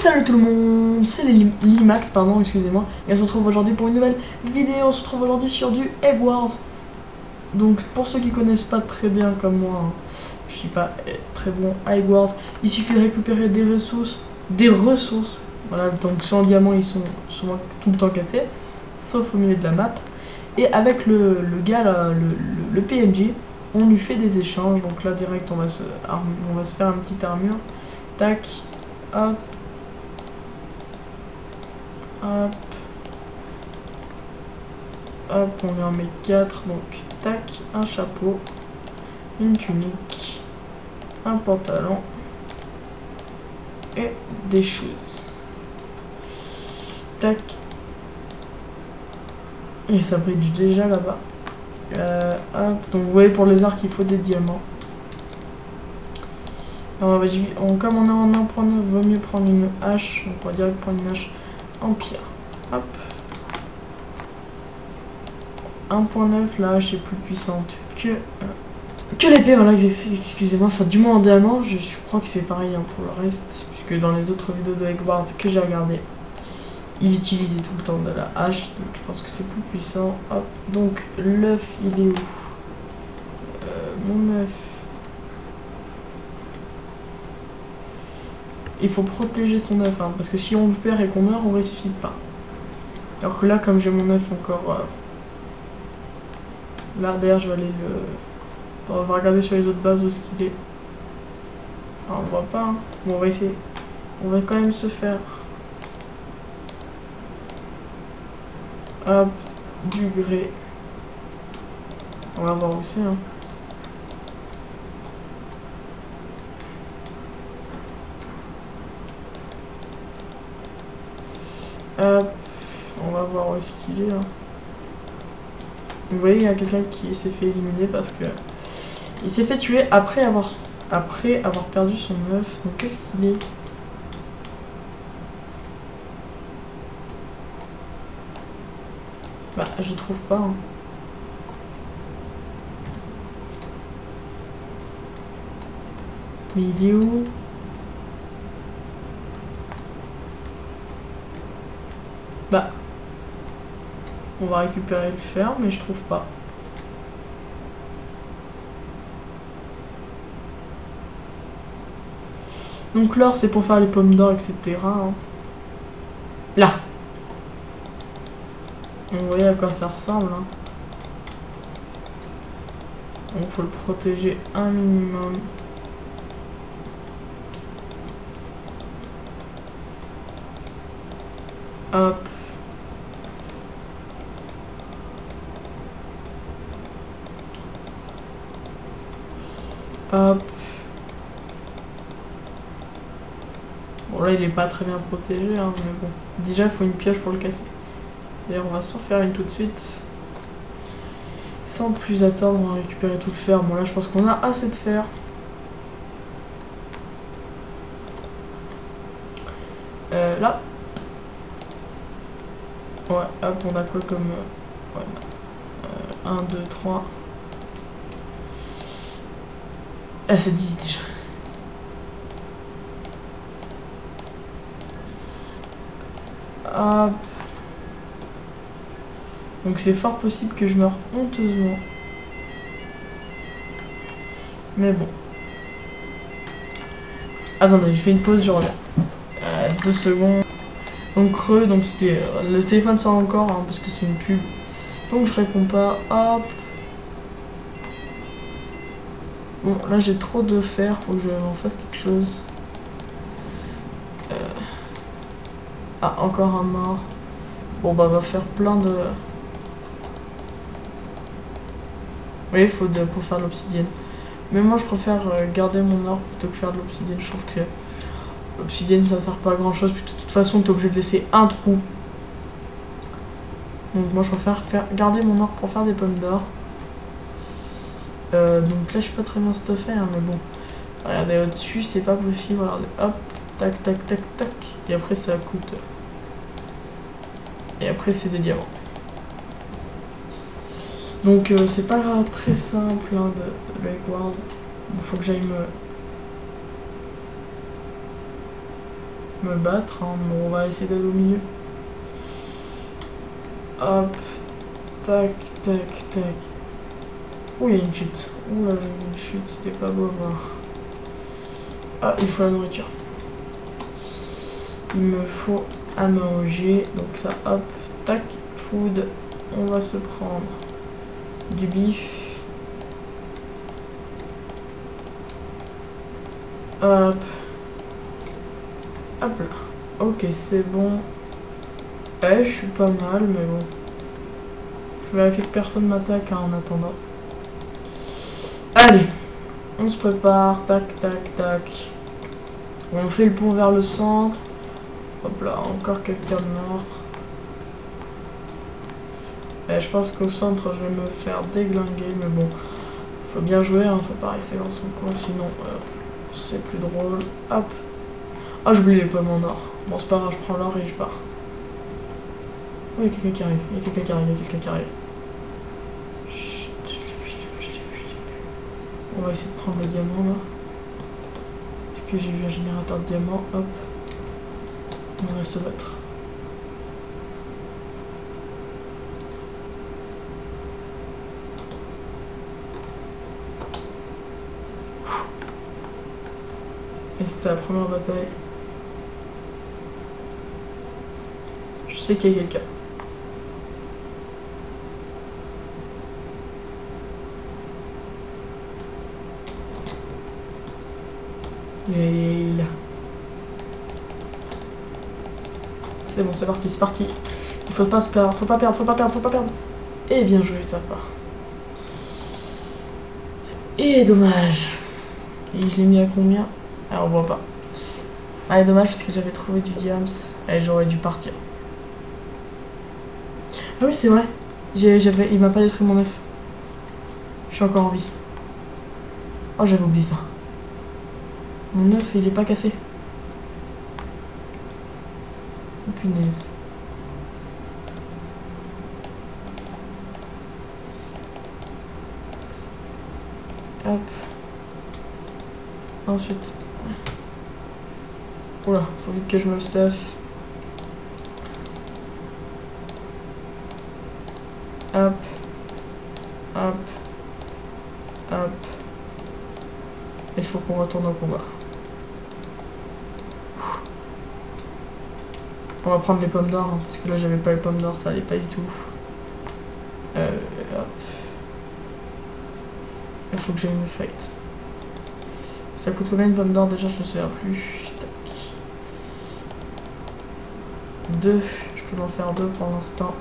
Salut tout le monde, c'est Limax, pardon, excusez-moi. Et on se retrouve aujourd'hui pour une nouvelle vidéo. On se retrouve aujourd'hui sur du Egg Wars. Donc pour ceux qui connaissent pas très bien comme moi, hein, je suis pas très bon à Egg Wars. Il suffit de récupérer des ressources. Voilà, donc sans diamant ils sont souvent tout le temps cassés, sauf au milieu de la map. Et avec le gars là, le PNJ, on lui fait des échanges. Donc là direct on va se faire une petite armure. Tac, hop. Hop, hop, on lui en met 4, donc tac, un chapeau, une tunique, un pantalon et des shoes. Tac. Et ça brille déjà là-bas. Hop, donc vous voyez pour les arcs il faut des diamants. Alors, comme on est en 1.9, vaut mieux prendre une hache, donc on va direct prendre une hache en pierre. Hop. 1.9, la hache est plus puissante que l'épée, voilà, excusez-moi, enfin du moins en diamant, je crois que c'est pareil hein, pour le reste, puisque dans les autres vidéos de Egg Wars que j'ai regardé, ils utilisaient tout le temps de la hache, donc je pense que c'est plus puissant. Hop, donc l'œuf il est où? Mon œuf. Il faut protéger son œuf, hein, parce que si on le perd et qu'on meurt, on ressuscite pas. Alors que là, comme j'ai mon œuf encore... Là, d'ailleurs, je vais aller le... On va regarder sur les autres bases où est-ce qu'il est. Ah, on voit pas, hein. Bon, on va essayer. On va quand même se faire... Hop, du grès. On va voir où c'est, hein. Hop, on va voir où est-ce qu'il est, hein. Vous voyez, il y a quelqu'un qui s'est fait éliminer parce que... Il s'est fait tuer après avoir perdu son œuf. Donc qu'est-ce qu'il est? Bah, je trouve pas, hein. Mais il est où? Bah, on va récupérer le fer, mais je trouve pas. Donc l'or, c'est pour faire les pommes d'or, etc. hein. Là. Vous voyez à quoi ça ressemble. Hein. Donc faut le protéger un minimum. Hop. Hop. Bon là il est pas très bien protégé, hein, mais bon. Déjà il faut une pioche pour le casser. D'ailleurs on va s'en faire une tout de suite. Sans plus attendre, on va récupérer tout le fer. Bon là je pense qu'on a assez de fer. Là. Ouais, hop, on a quoi comme... ouais, 1, 2, 3. Ah, c'est 10 déjà. Hop. Donc c'est fort possible que je meure honteusement. Mais bon. Attendez, je fais une pause, je reviens. 2 secondes. Donc creux, donc c'était... le téléphone sort encore, hein, parce que c'est une pub. Donc je réponds pas. Hop. Bon, là j'ai trop de fer, faut que je m'en fasse quelque chose. Ah, encore un mort. Bon bah on va faire plein de... Oui, pour faire de l'obsidienne. Mais moi je préfère garder mon or plutôt que faire de l'obsidienne. Je trouve que l'obsidienne ça sert pas à grand chose. Puis de toute façon t'es obligé de laisser un trou. Donc moi je préfère garder mon or pour faire des pommes d'or. Donc là je suis pas très bien stuffé hein, mais bon. Regardez au-dessus c'est pas possible. Regardez, hop, tac tac tac tac. Et après ça coûte. Et après c'est des diamants. Donc c'est pas très simple hein, de Egg Wars. Il faut que j'aille me... me battre. Hein. Bon, on va essayer d'aller au milieu. Hop. Tac, tac, tac. Oh, il y a une chute. Ouh là, j'ai une chute, c'était pas beau à voir. Ah, il faut la nourriture. Il me faut à manger. Donc ça, hop, tac, food. On va se prendre du bif. Hop. Hop là. Ok, c'est bon. Ouais, je suis pas mal, mais bon. Je vérifie que personne m'attaque hein, en attendant. Allez. On se prépare. Tac, tac, tac. On fait le pont vers le centre. Hop là, encore quelqu'un mort. Et je pense qu'au centre, je vais me faire déglinguer, mais bon. Faut bien jouer, hein, faut pas rester dans son coin, sinon c'est plus drôle. Hop. Ah, j'oublie les pommes en or. Bon, c'est pas grave, je prends l'or et je pars. Oh, il y a quelqu'un qui arrive, il y a quelqu'un qui arrive, il y a quelqu'un qui arrive. Chut. On va essayer de prendre le diamant là. Est-ce que j'ai vu un générateur de diamants? Hop. On va se battre. Et c'est la première bataille. Je sais qu'il y a quelqu'un. Et là. C'est bon, c'est parti, c'est parti. Il faut pas se perdre, faut pas perdre, faut pas perdre, faut pas perdre. Et bien joué, ça part. Et dommage. Et je l'ai mis à combien? Ah, on voit pas. Ah, et dommage parce que j'avais trouvé du diams. Et j'aurais dû partir. Ah oui, c'est vrai. Il m'a pas détruit mon œuf. Je suis encore en vie. Oh, j'avais oublié ça. Mon œuf, il est pas cassé. Oh, punaise. Hop. Ensuite. Oula, faut vite que je me stuff. Hop. Hop. Hop. Il faut qu'on retourne au combat. On va prendre les pommes d'or, hein, parce que là j'avais pas les pommes d'or, ça allait pas du tout. Hop. Il faut que j'aille me fight. Ça coûte combien une pomme d'or déjà, je ne sais plus. Tac. 2, je peux en faire 2 pour l'instant.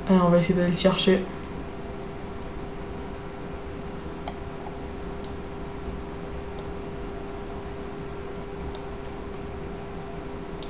Allez, on va essayer d'aller le chercher.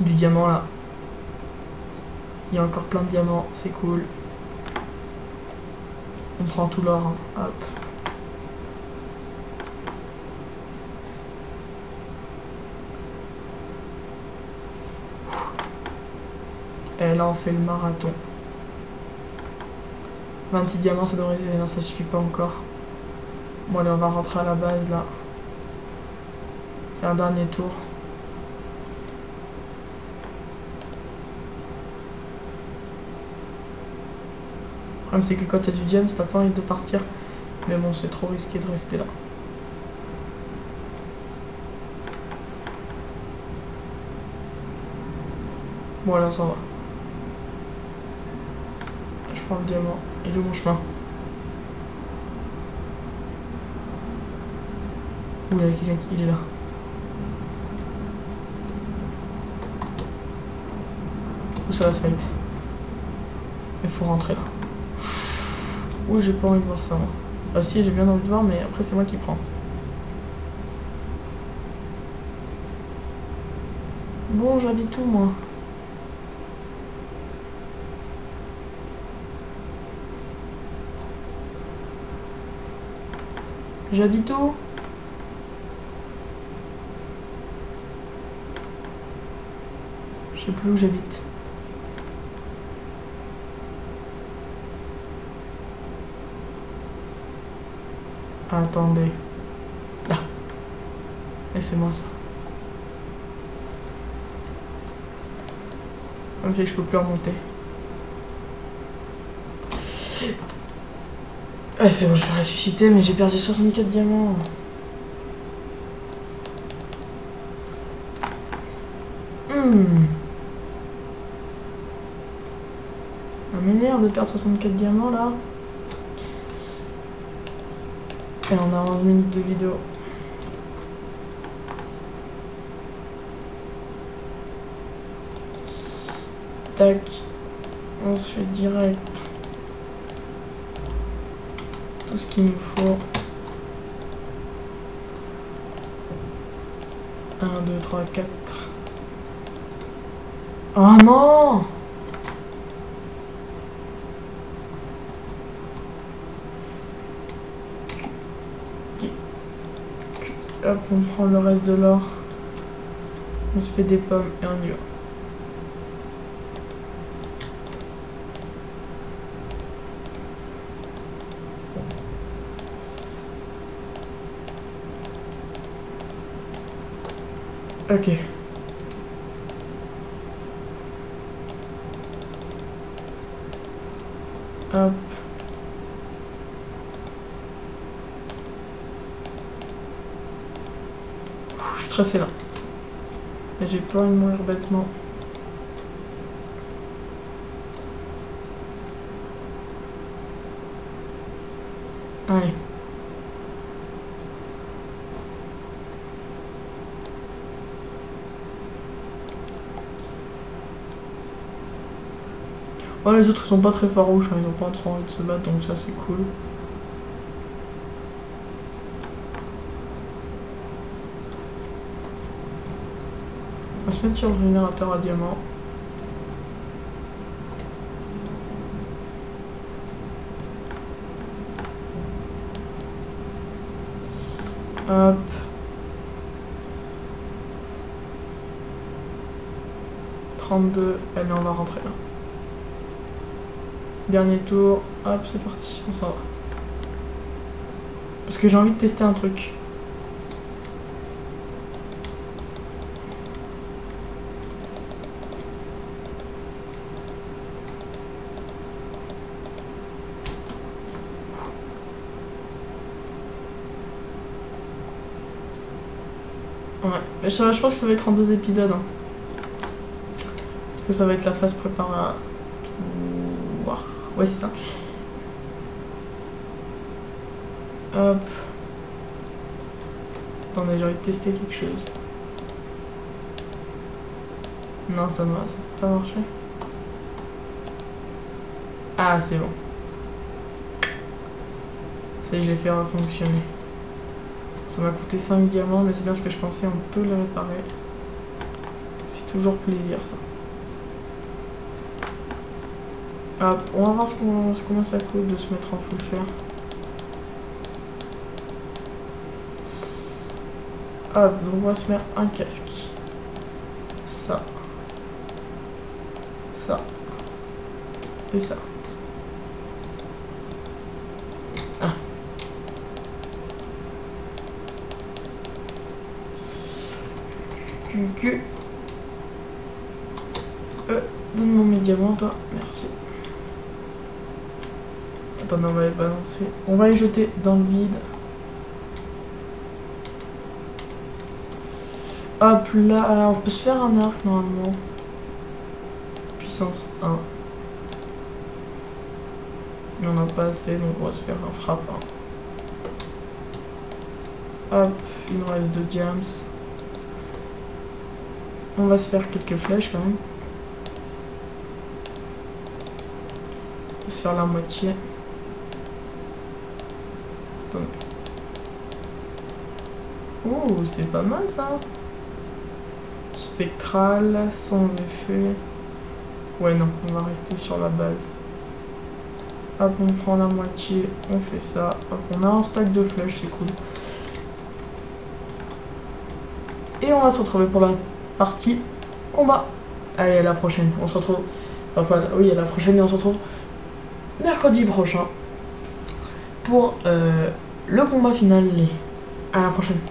Du diamant là. Il y a encore plein de diamants, c'est cool. On prend tout l'or, hein. Hop. Et là on fait le marathon. 26 diamants ça devrait... Non, ça suffit pas encore. Bon allez, on va rentrer à la base là. Faire un dernier tour. Le problème c'est que quand il y a du diamant, t'as pas envie de partir. Mais bon, c'est trop risqué de rester là. Bon allez, on s'en va. Je prends le diamant. Il est où mon chemin? Ouh, il y a quelqu'un qui... Il est là. Où ça va se fight? Il faut rentrer là. Ouh, j'ai pas envie de voir ça moi. Ah si, j'ai bien envie de voir, mais après c'est moi qui prends. Bon, j'habite où moi? J'habite où? Je sais plus où j'habite. Attendez. Là. Laissez-moi ça. Ok, je peux plus remonter. Ah, c'est bon, je vais ressusciter, mais j'ai perdu 64 diamants. Ça m'énerve de perdre 64 diamants là. Et on a 11 minutes de vidéo. Tac. On se fait direct tout ce qu'il nous faut. 1, 2, 3, 4. Oh non! Ok. Hop, on prend le reste de l'or. On se fait des pommes et on y va. Ok. Hop. Je suis stressé là. Et j'ai peur de mourir bêtement. Allez. Oh, les autres ils sont pas très farouches, hein, ils ont pas trop envie de se battre, donc ça c'est cool. On va se mettre sur le générateur à diamant. Hop. Allez, on va rentrer là. Dernier tour, hop, c'est parti, on s'en va. Parce que j'ai envie de tester un truc. Ouais, mais je pense que ça va être en 2 épisodes. Hein. Parce que ça va être la phase préparatoire. Ouais, c'est ça. Hop. Attendez, j'ai envie de tester quelque chose. Non, ça n'a pas marché. Ah, c'est bon. Ça y est, je l'ai fait refonctionner. Ça m'a coûté 5 diamants, mais c'est bien ce que je pensais, on peut le réparer. C'est toujours plaisir, ça. Hop, on va voir comment ça coûte de se mettre en full fer. Hop, donc on va se mettre un casque. Ça. Ça. Et ça. Ah. Donne-moi mes diamants, toi. Merci. Attends, on va les balancer. On va les jeter dans le vide. Hop là, alors on peut se faire un arc normalement. Puissance 1. Mais on n'a pas assez, donc on va se faire un frappe 1. Hop, il nous reste 2 diams. On va se faire quelques flèches quand même. On va se faire la moitié. Attendez. Ouh, c'est pas mal ça. Spectral, sans effet. Ouais, non, on va rester sur la base. Hop, on prend la moitié, on fait ça. Hop, on a un stack de flèches, c'est cool. Et on va se retrouver pour la partie combat. Allez, à la prochaine. On se retrouve. Enfin, oui, à la prochaine et on se retrouve mercredi prochain pour le combat final et à la prochaine.